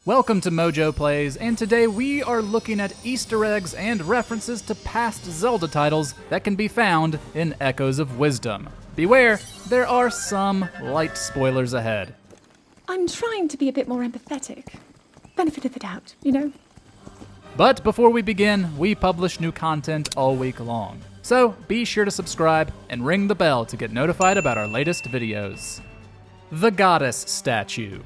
Welcome to MojoPlays, and today we are looking at Easter eggs and references to past Zelda titles that can be found in Echoes of Wisdom. Beware, there are some light spoilers ahead. I'm trying to be a bit more empathetic. Benefit of the doubt, you know? But before we begin, we publish new content all week long. So be sure to subscribe and ring the bell to get notified about our latest videos. The Goddess Statue.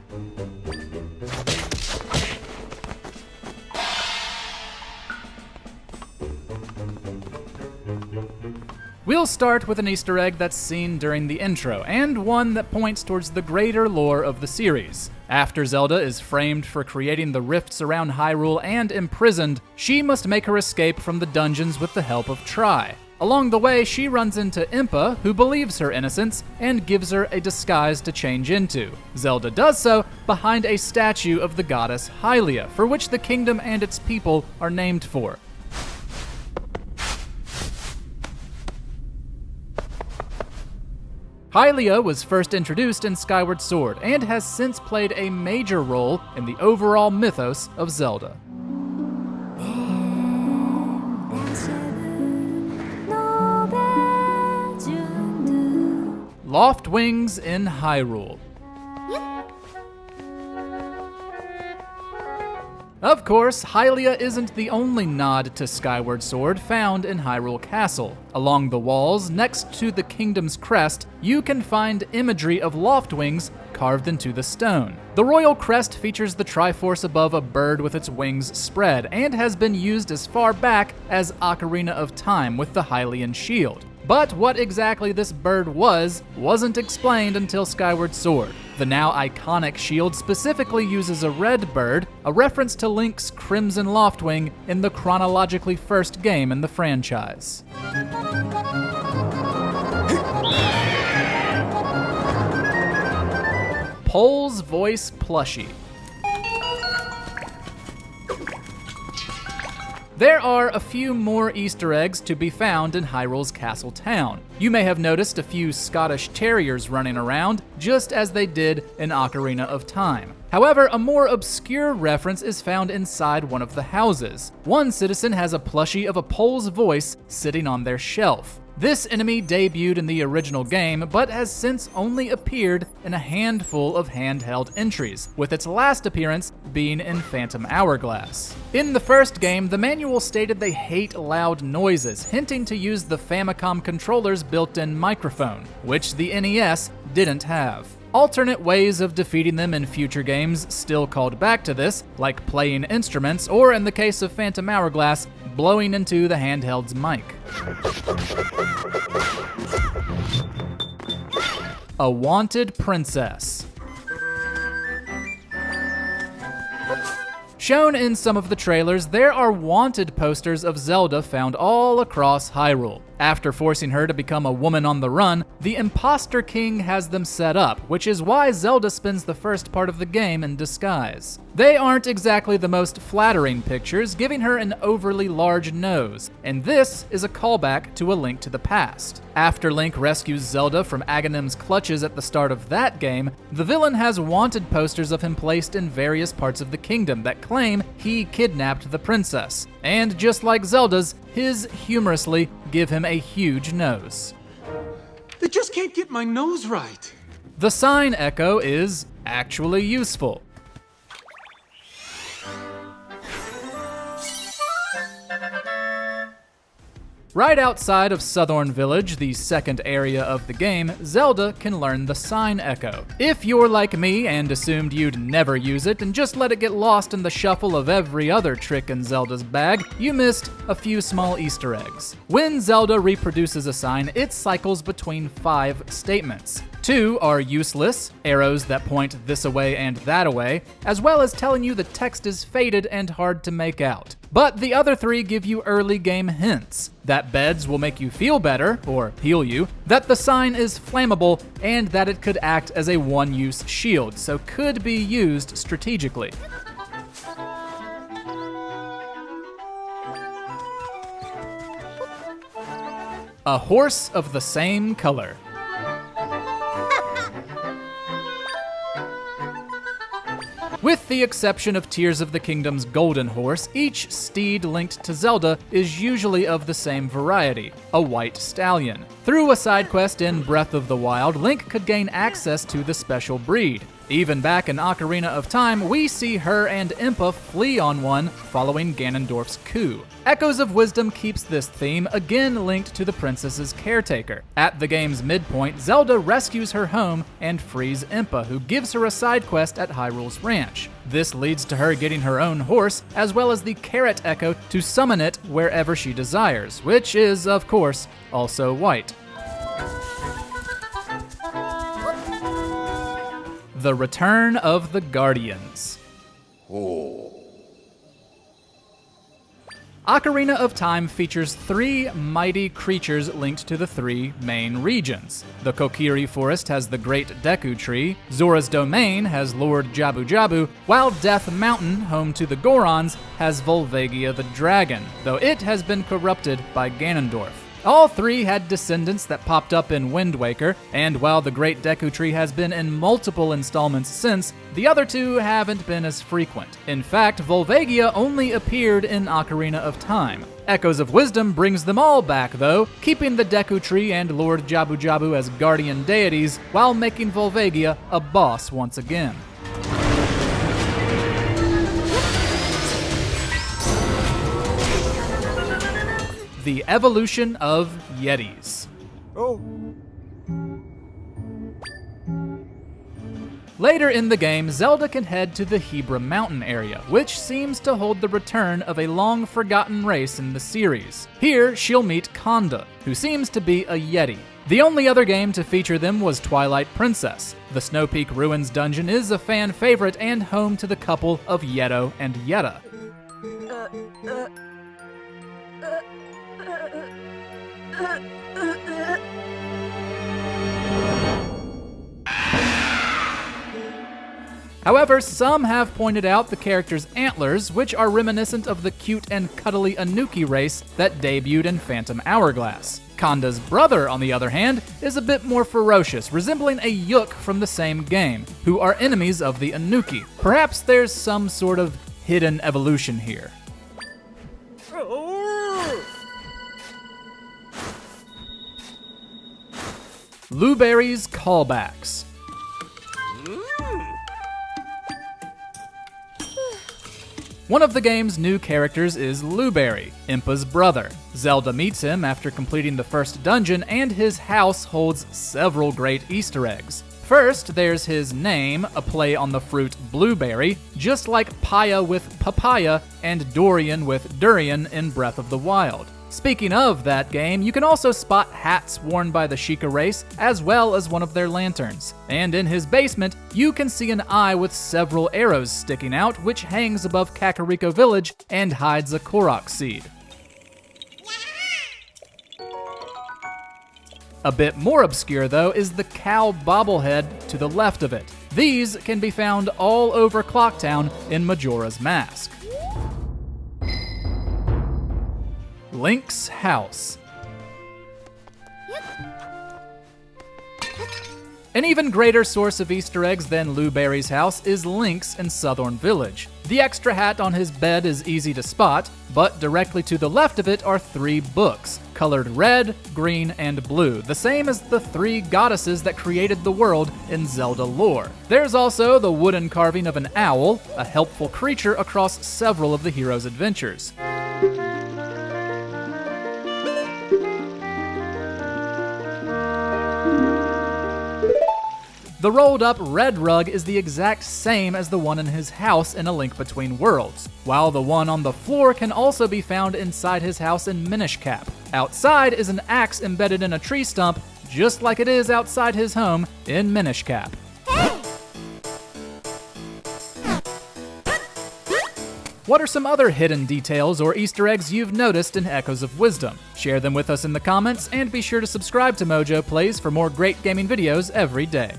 We'll start with an Easter egg that's seen during the intro, and one that points towards the greater lore of the series. After Zelda is framed for creating the rifts around Hyrule and imprisoned, she must make her escape from the dungeons with the help of Tri. Along the way, she runs into Impa, who believes her innocence and gives her a disguise to change into. Zelda does so behind a statue of the goddess Hylia, for which the kingdom and its people are named for. Hylia was first introduced in Skyward Sword and has since played a major role in the overall mythos of Zelda. Loftwings in Hyrule. Of course, Hylia isn't the only nod to Skyward Sword found in Hyrule Castle. Along the walls, next to the kingdom's crest, you can find imagery of Loftwings carved into the stone. The royal crest features the Triforce above a bird with its wings spread, and has been used as far back as Ocarina of Time with the Hylian shield. But what exactly this bird wasn't explained until Skyward Sword. The now iconic shield specifically uses a red bird, a reference to Link's Crimson Loftwing in the chronologically first game in the franchise. Pols Voice Plushy. There are a few more Easter eggs to be found in Hyrule's castle town. You may have noticed a few Scottish terriers running around, just as they did in Ocarina of Time. However, a more obscure reference is found inside one of the houses. One citizen has a plushie of a Pols Voice sitting on their shelf. This enemy debuted in the original game, but has since only appeared in a handful of handheld entries, with its last appearance being in Phantom Hourglass. In the first game, the manual stated they hate loud noises, hinting to use the Famicom controller's built-in microphone, which the NES didn't have. Alternate ways of defeating them in future games still called back to this, like playing instruments, or in the case of Phantom Hourglass, blowing into the handheld's mic. A wanted princess. Shown in some of the trailers, there are wanted posters of Zelda found all across Hyrule. After forcing her to become a woman on the run, the Imposter King has them set up, which is why Zelda spends the first part of the game in disguise. They aren't exactly the most flattering pictures, giving her an overly large nose, and this is a callback to A Link to the Past. After Link rescues Zelda from Aghanim's clutches at the start of that game, the villain has wanted posters of him placed in various parts of the kingdom that claim he kidnapped the princess. And just like Zelda's, his humorously give him a huge nose. They just can't get my nose right. The sign echo is actually useful. Right outside of Southorn Village, the second area of the game, Zelda can learn the sign echo. If you're like me and assumed you'd never use it and just let it get lost in the shuffle of every other trick in Zelda's bag, you missed a few small Easter eggs. When Zelda reproduces a sign, it cycles between 5 statements. 2 are useless, arrows that point this away and that away, as well as telling you the text is faded and hard to make out. But the other 3 give you early game hints, that beds will make you feel better, or heal you, that the sign is flammable, and that it could act as a one-use shield, so could be used strategically. A horse of the same color. With the exception of Tears of the Kingdom's Golden Horse, each steed linked to Zelda is usually of the same variety, a white stallion. Through a side quest in Breath of the Wild, Link could gain access to the special breed. Even back in Ocarina of Time, we see her and Impa flee on one following Ganondorf's coup. Echoes of Wisdom keeps this theme again linked to the princess's caretaker. At the game's midpoint, Zelda rescues her home and frees Impa, who gives her a side quest at Hyrule's ranch. This leads to her getting her own horse, as well as the Carrot Echo to summon it wherever she desires, which is, of course, also white. The Return of the Guardians. Ocarina of Time features 3 mighty creatures linked to the 3 main regions. The Kokiri Forest has the Great Deku Tree, Zora's Domain has Lord Jabu Jabu, while Death Mountain, home to the Gorons, has Volvagia the Dragon, though it has been corrupted by Ganondorf. All 3 had descendants that popped up in Wind Waker, and while the Great Deku Tree has been in multiple installments since, the other 2 haven't been as frequent. In fact, Volvagia only appeared in Ocarina of Time. Echoes of Wisdom brings them all back though, keeping the Deku Tree and Lord Jabu Jabu as guardian deities, while making Volvagia a boss once again. The evolution of Yetis. Later in the game, Zelda can head to the Hebra Mountain area, which seems to hold the return of a long-forgotten race in the series. Here, she'll meet Konda, who seems to be a Yeti. The only other game to feature them was Twilight Princess. The Snow Peak Ruins dungeon is a fan favorite and home to the couple of Yeto and Yetta. However, some have pointed out the character's antlers, which are reminiscent of the cute and cuddly Anuki race that debuted in Phantom Hourglass. Konda's brother, on the other hand, is a bit more ferocious, resembling a Yook from the same game, who are enemies of the Anuki. Perhaps there's some sort of hidden evolution here. Luberry's Callbacks. One of the game's new characters is Luberry, Impa's brother. Zelda meets him after completing the first dungeon, and his house holds several great Easter eggs. First, there's his name, a play on the fruit blueberry, just like Paya with papaya and Dorian with durian in Breath of the Wild. Speaking of that game, you can also spot hats worn by the Sheikah race, as well as one of their lanterns. And in his basement, you can see an eye with several arrows sticking out, which hangs above Kakariko Village and hides a Korok seed. A bit more obscure, though, is the cow bobblehead to the left of it. These can be found all over Clocktown in Majora's Mask. Link's house. An even greater source of Easter eggs than Luberry's house is Link's in Southern Village. The extra hat on his bed is easy to spot, but directly to the left of it are 3 books, colored red, green, and blue, the same as the 3 goddesses that created the world in Zelda lore. There's also the wooden carving of an owl, a helpful creature across several of the hero's adventures. The rolled-up red rug is the exact same as the one in his house in A Link Between Worlds, while the one on the floor can also be found inside his house in Minish Cap. Outside is an axe embedded in a tree stump, just like it is outside his home in Minish Cap. What are some other hidden details or Easter eggs you've noticed in Echoes of Wisdom? Share them with us in the comments, and be sure to subscribe to MojoPlays for more great gaming videos every day.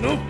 Nope.